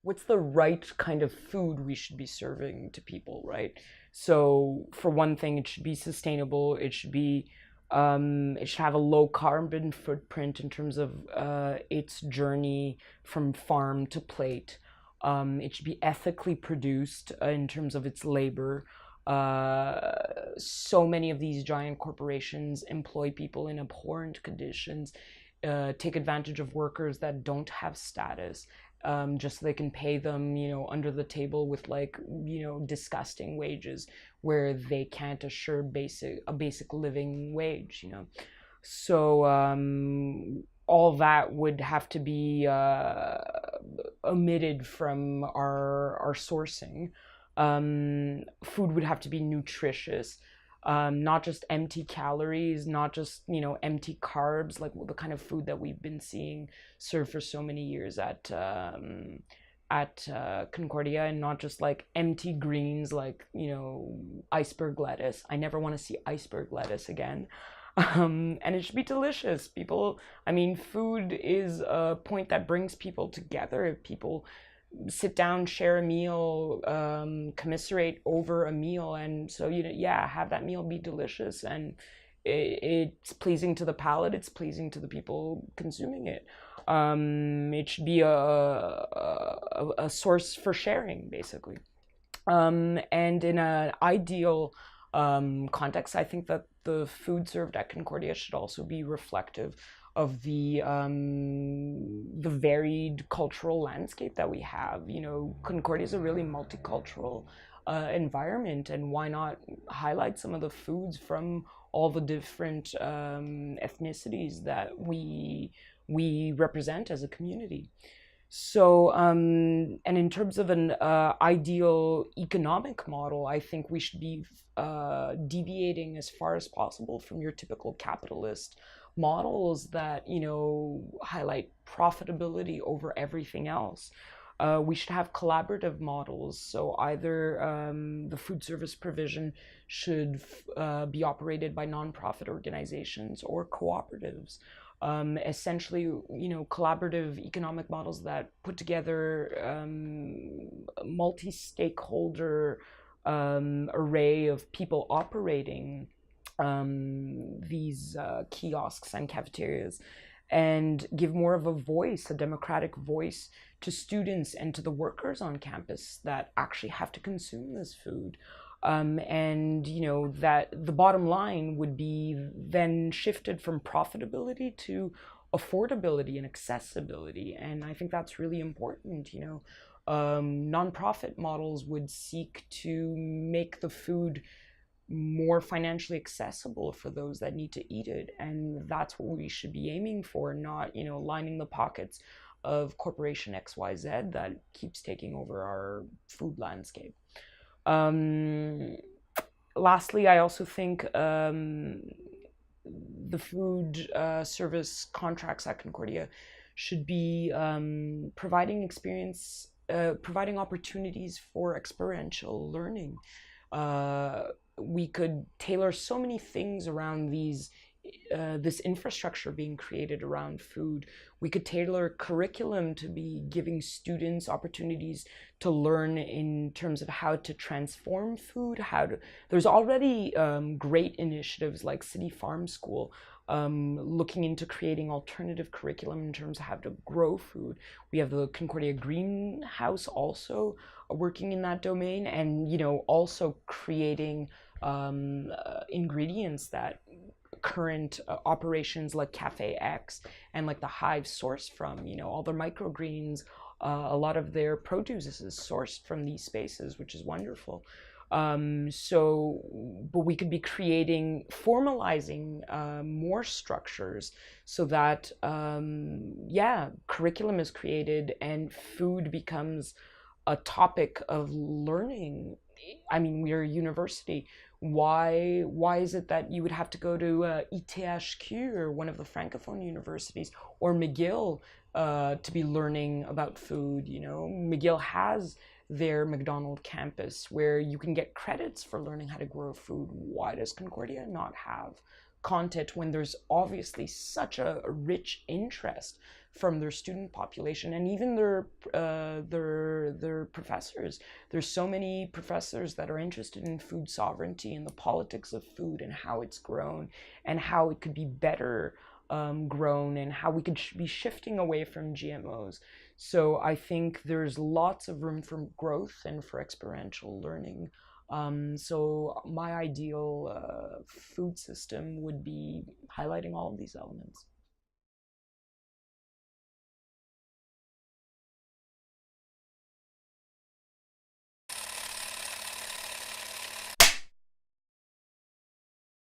what's the right kind of food we should be serving to people, right? So for one thing, it should be sustainable. It should have a low carbon footprint in terms of its journey from farm to plate. It should be ethically produced in terms of its labor. So many of these giant corporations employ people in abhorrent conditions, take advantage of workers that don't have status, just so they can pay them, under the table with like, disgusting wages where they can't assure a basic living wage. So all that would have to be omitted from our sourcing. Food would have to be nutritious, not just empty calories, not just empty carbs, like the kind of food that we've been seeing served for so many years at Concordia, and not just like empty greens like iceberg lettuce. I never want to see iceberg lettuce again. And it should be delicious. Food is a point that brings people together. If people sit down, share a meal, commiserate over a meal, and so have that meal be delicious, and it's pleasing to the palate. It's pleasing to the people consuming it. It should be a source for sharing, basically. And in an ideal context, I think that the food served at Concordia should also be reflective of the varied cultural landscape that we have. Concordia is a really multicultural environment, and why not highlight some of the foods from all the different ethnicities that we represent as a community. So, and in terms of an ideal economic model, I think we should be deviating as far as possible from your typical capitalist models that, highlight profitability over everything else. We should have collaborative models. So either the food service provision should be operated by nonprofit organizations or cooperatives. Essentially, collaborative economic models that put together multi-stakeholder array of people operating these kiosks and cafeterias, and give more of a voice, a democratic voice, to students and to the workers on campus that actually have to consume this food. And that the bottom line would be then shifted from profitability to affordability and accessibility, and I think that's really important. Nonprofit models would seek to make the food more financially accessible for those that need to eat it, and that's what we should be aiming for, not lining the pockets of corporation XYZ that keeps taking over our food landscape. Lastly, I also think the food service contracts at Concordia should be providing opportunities for experiential learning. We could tailor so many things around this infrastructure being created around food. We could tailor curriculum to be giving students opportunities to learn in terms of how to transform food. There's already great initiatives like City Farm School, looking into creating alternative curriculum in terms of how to grow food. We have the Concordia Greenhouse also working in that domain, and also creating ingredients that current operations like Cafe X and like the Hive source from. All their microgreens, a lot of their produce is sourced from these spaces, which is wonderful. But we could be formalizing more structures so that, curriculum is created and food becomes a topic of learning. We're a university. Why is it that you would have to go to ETHQ or one of the Francophone universities or McGill to be learning about food? McGill has their McDonald campus where you can get credits for learning how to grow food. Why does Concordia not have content when there's obviously such a rich interest from their student population and even their professors. There's so many professors that are interested in food sovereignty and the politics of food and how it's grown and how it could be better grown and how we could be shifting away from GMOs. So I think there's lots of room for growth and for experiential learning. So my ideal food system would be highlighting all of these elements.